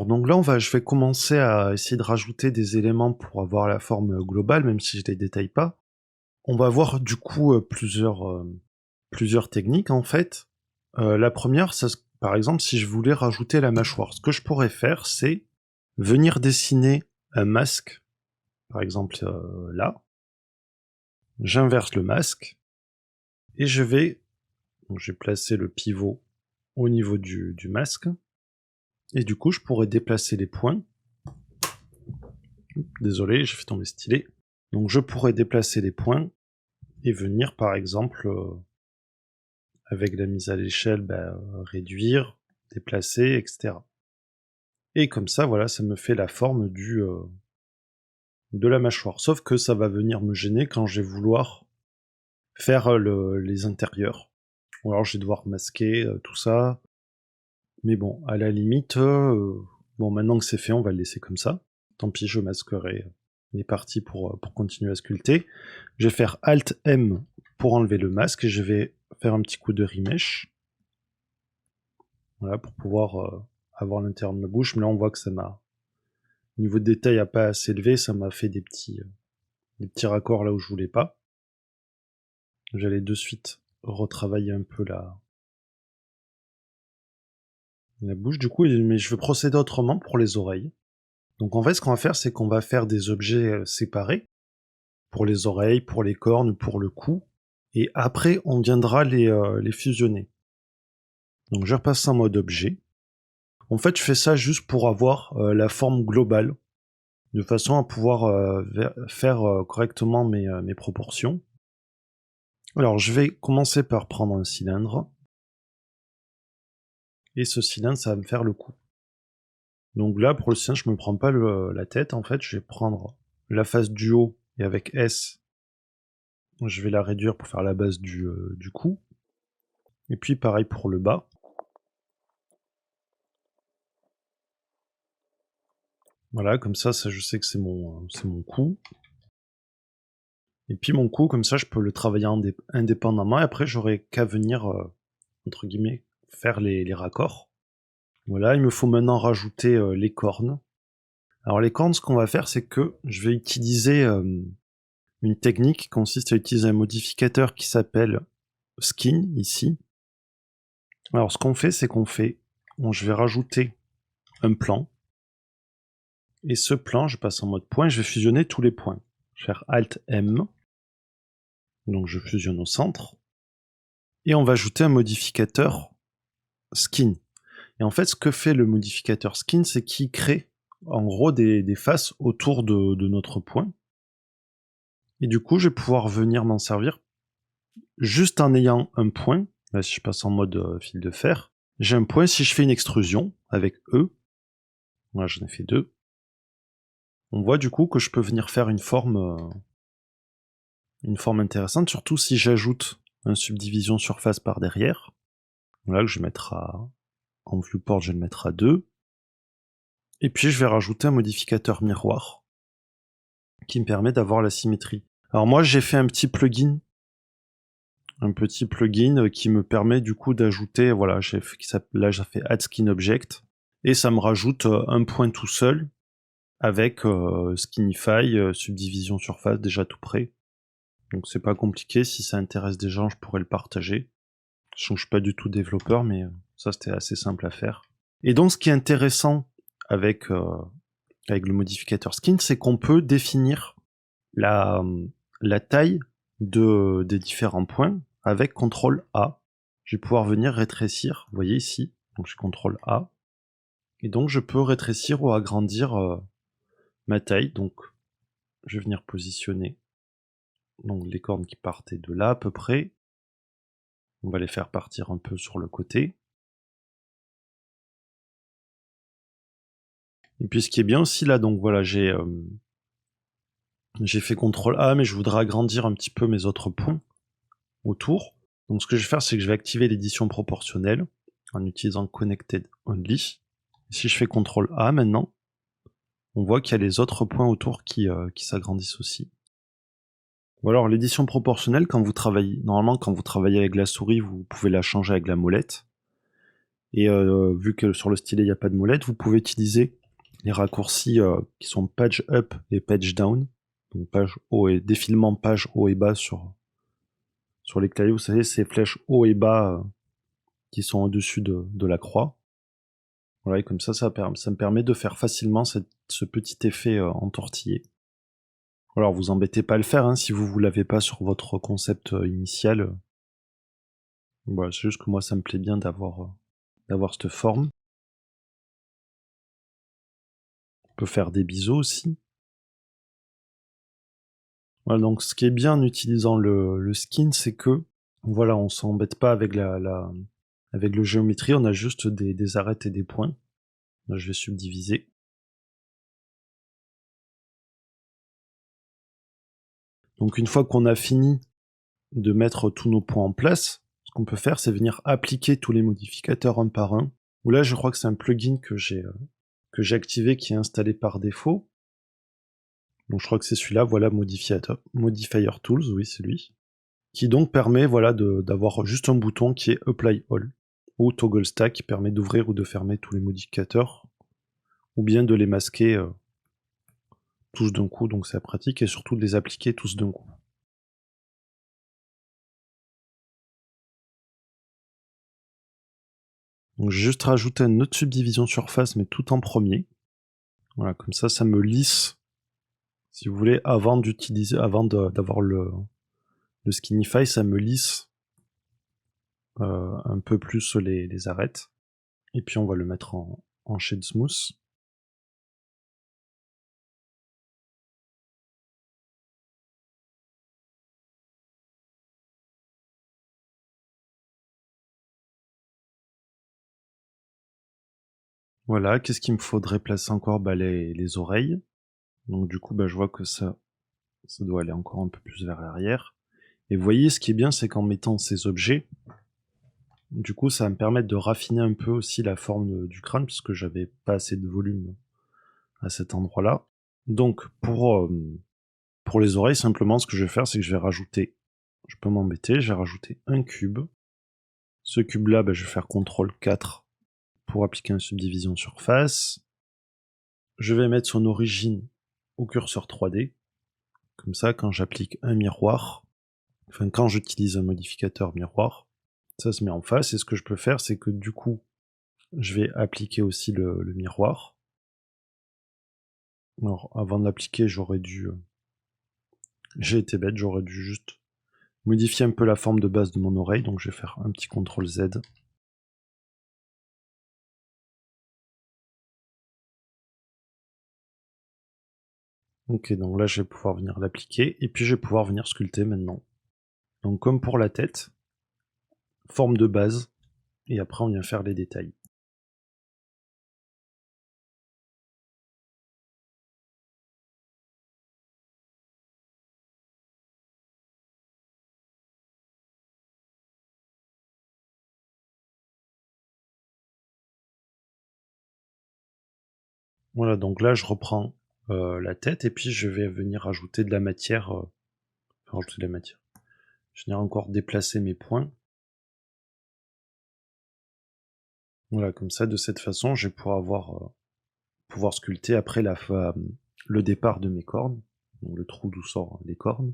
Alors donc là, je vais commencer à essayer de rajouter des éléments pour avoir la forme globale, même si je les détaille pas. On va voir du coup plusieurs techniques en fait. La première, par exemple, si je voulais rajouter la mâchoire, ce que je pourrais faire, c'est venir dessiner un masque, par exemple là. J'inverse le masque et donc j'ai placé le pivot au niveau du masque. Et du coup, je pourrais déplacer les points. Désolé, j'ai fait tomber stylet. Donc je pourrais déplacer les points et venir par exemple avec la mise à l'échelle réduire, déplacer, etc. Et comme ça, voilà, ça me fait la forme de la mâchoire. Sauf que ça va venir me gêner quand je vais vouloir faire les intérieurs. Ou alors je vais devoir masquer tout ça. Mais bon, à la limite, bon, maintenant que c'est fait, on va le laisser comme ça. Tant pis, je masquerai les parties pour continuer à sculpter. Je vais faire Alt M pour enlever le masque et je vais faire un petit coup de remesh. Voilà, pour pouvoir avoir l'intérieur de ma bouche. Mais là, on voit que ça m'a... Au niveau de détail n'a pas assez élevé, ça m'a fait des petits raccords là où je voulais pas. J'allais de suite retravailler un peu la bouche du coup, mais je vais procéder autrement pour les oreilles. Donc en fait, ce qu'on va faire, c'est qu'on va faire des objets séparés, pour les oreilles, pour les cornes, pour le cou, et après, on viendra les fusionner. Donc je repasse en mode objet. En fait, je fais ça juste pour avoir la forme globale, de façon à pouvoir faire correctement mes proportions. Alors, je vais commencer par prendre un cylindre, et ce cylindre, ça va me faire le cou. Donc là, pour le cylindre, je me prends pas la tête, en fait, je vais prendre la face du haut, et avec S, je vais la réduire pour faire la base du cou. Et puis pareil pour le bas. Voilà, comme ça je sais que c'est mon cou. Et puis mon cou, comme ça, je peux le travailler indépendamment. Et après, j'aurai qu'à venir, entre guillemets, faire les raccords. Voilà, il me faut maintenant rajouter les cornes. Alors les cornes, ce qu'on va faire, c'est que je vais utiliser une technique qui consiste à utiliser un modificateur qui s'appelle Skin, ici. Alors ce qu'on fait, c'est je vais rajouter un plan. Et ce plan, je passe en mode point, je vais fusionner tous les points. Je vais faire Alt M. Donc je fusionne au centre. Et on va ajouter un modificateur Skin. Et en fait, ce que fait le modificateur Skin, c'est qu'il crée en gros des faces autour de notre point. Et du coup, je vais pouvoir venir m'en servir juste en ayant un point. Là, si je passe en mode fil de fer, j'ai un point. Si je fais une extrusion avec E, voilà, j'en ai fait deux, on voit du coup que je peux venir faire une forme intéressante, surtout si j'ajoute un subdivision surface par derrière. Là, que je vais mettre en viewport, je vais le mettre à 2. Et puis je vais rajouter un modificateur miroir qui me permet d'avoir la symétrie. Alors moi, j'ai fait un petit plugin qui me permet du coup d'ajouter, voilà, là j'ai fait Add Skin Object, et ça me rajoute un point tout seul avec Skinify, subdivision surface déjà tout prêt. Donc c'est pas compliqué, si ça intéresse des gens, je pourrais le partager. Je suis pas du tout développeur, mais ça c'était assez simple à faire. Et donc ce qui est intéressant avec le modificateur skin, c'est qu'on peut définir la taille des différents points avec CTRL A. Je vais pouvoir venir rétrécir, vous voyez ici, donc je CTRL A, et donc je peux rétrécir ou agrandir ma taille. Donc je vais venir positionner donc les cornes qui partaient de là à peu près. On va les faire partir un peu sur le côté. Et puis ce qui est bien aussi là, donc voilà, j'ai fait CTRL A, mais je voudrais agrandir un petit peu mes autres points autour. Donc ce que je vais faire, c'est que je vais activer l'édition proportionnelle en utilisant Connected Only. Et si je fais CTRL A maintenant, on voit qu'il y a les autres points autour qui s'agrandissent aussi. Ou alors l'édition proportionnelle, normalement quand vous travaillez avec la souris, vous pouvez la changer avec la molette. Et vu que sur le stylet il n'y a pas de molette, vous pouvez utiliser les raccourcis qui sont page up et page down. Donc page haut et défilement page haut et bas sur les claviers. Vous savez, ces flèches haut et bas qui sont au-dessus de la croix. Voilà, et comme ça me permet de faire facilement ce petit effet entortillé. Alors vous embêtez pas à le faire hein, si vous l'avez pas sur votre concept initial. Voilà, c'est juste que moi ça me plaît bien d'avoir cette forme. On peut faire des biseaux aussi. Voilà, donc ce qui est bien en utilisant le skin, c'est que voilà, on s'embête pas avec avec le géométrie, on a juste des arêtes et des points. Là, je vais subdiviser. Donc une fois qu'on a fini de mettre tous nos points en place, ce qu'on peut faire, c'est venir appliquer tous les modificateurs un par un. Ou là, je crois que c'est un plugin que j'ai activé qui est installé par défaut. Donc je crois que c'est celui-là, voilà, Modifier Tools, oui, c'est lui. Qui donc permet voilà, d'avoir juste un bouton qui est Apply All. Ou Toggle Stack qui permet d'ouvrir ou de fermer tous les modificateurs. Ou bien de les masquer tous d'un coup, donc c'est pratique, et surtout de les appliquer tous d'un coup. Donc j'ai juste rajouté une autre subdivision surface, mais tout en premier. Voilà, comme ça me lisse, si vous voulez, avant d'avoir le Skinify, ça me lisse un peu plus les arêtes. Et puis on va le mettre en shade smooth. Voilà, qu'est-ce qu'il me faudrait placer encore? Bah, les oreilles. Donc du coup, bah, je vois que ça doit aller encore un peu plus vers l'arrière. Et vous voyez, ce qui est bien, c'est qu'en mettant ces objets, du coup, ça va me permettre de raffiner un peu aussi la forme du crâne, puisque j'avais pas assez de volume à cet endroit-là. Donc, pour les oreilles, simplement, ce que je vais faire, c'est que je vais rajouter, je peux m'embêter, je vais rajouter un cube. Ce cube-là, bah, je vais faire CTRL 4 pour appliquer une subdivision surface. Je vais mettre son origine au curseur 3D. Comme ça, quand j'applique un miroir, enfin quand j'utilise un modificateur miroir, ça se met en face. Et ce que je peux faire, c'est que du coup, je vais appliquer aussi le miroir. Alors, avant de l'appliquer, j'ai été bête, j'aurais dû juste modifier un peu la forme de base de mon oreille. Donc, je vais faire un petit CTRL Z. Ok, donc là, je vais pouvoir venir l'appliquer. Et puis, je vais pouvoir venir sculpter maintenant. Donc, comme pour la tête, forme de base. Et après, on vient faire les détails. Voilà, donc là, je reprends la tête et puis je vais venir rajouter de la matière. Rajouter de la matière. Je vais venir encore déplacer mes points. Voilà, comme ça, de cette façon, je vais pouvoir sculpter après le départ de mes cornes, donc le trou d'où sortent les cornes.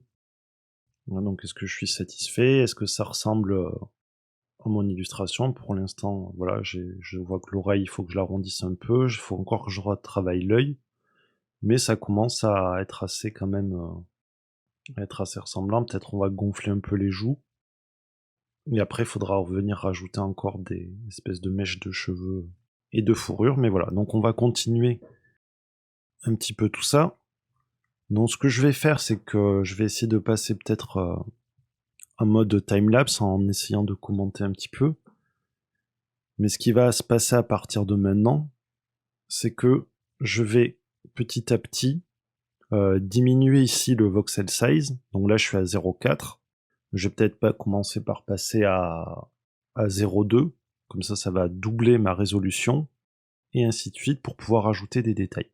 Voilà, donc est-ce que je suis satisfait? Est-ce que ça ressemble à mon illustration? Pour l'instant, voilà, je vois que l'oreille, il faut que je l'arrondisse un peu, il faut encore que je retravaille l'œil, mais ça commence à être assez quand même, à être assez ressemblant. Peut-être on va gonfler un peu les joues. Et après, il faudra revenir rajouter encore des espèces de mèches de cheveux et de fourrure. Mais voilà, donc on va continuer un petit peu tout ça. Donc ce que je vais faire, c'est que je vais essayer de passer peut-être en mode timelapse en essayant de commenter un petit peu. Mais ce qui va se passer à partir de maintenant, c'est que je vais petit à petit diminuer ici le voxel size. Donc là, je suis à 0,4. Je vais peut-être pas commencer par passer à 0,2. Comme ça va doubler ma résolution. Et ainsi de suite pour pouvoir ajouter des détails.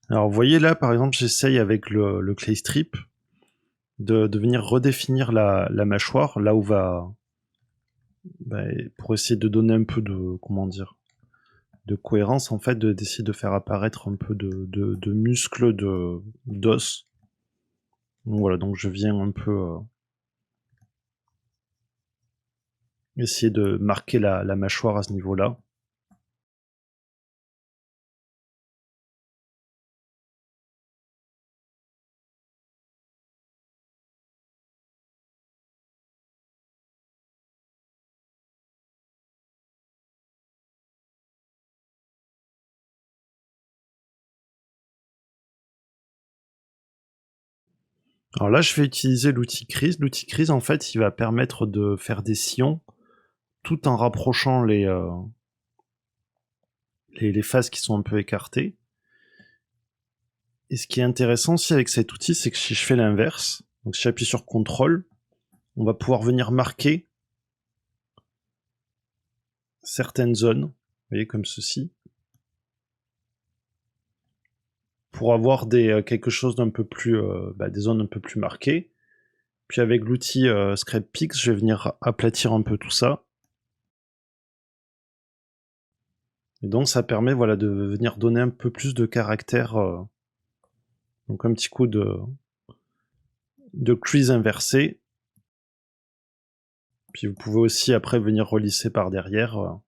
Alors vous voyez là, par exemple, j'essaye avec le clay strip de venir redéfinir la mâchoire, là où va... bah, pour essayer de donner un peu de... comment dire, de cohérence, en fait, d'essayer de faire apparaître un peu de muscles, d'os. Donc voilà, donc je viens un peu essayer de marquer la mâchoire à ce niveau-là. Alors là, je vais utiliser l'outil Crease. L'outil Crease, en fait, il va permettre de faire des sillons tout en rapprochant les faces qui sont un peu écartées. Et ce qui est intéressant aussi avec cet outil, c'est que si je fais l'inverse, donc si j'appuie sur CTRL, on va pouvoir venir marquer certaines zones, vous voyez, comme ceci, pour avoir quelque chose d'un peu plus, des zones un peu plus marquées. Puis avec l'outil Scrap Pix, je vais venir aplatir un peu tout ça. Et donc ça permet, voilà, de venir donner un peu plus de caractère. Donc un petit coup de crease inversé. Puis vous pouvez aussi après venir relisser par derrière.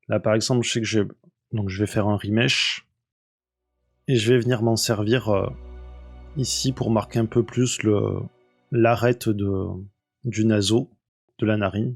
Là par exemple, je sais que donc je vais faire un remesh. Et je vais venir m'en servir ici pour marquer un peu plus l'arête du naso, de la narine.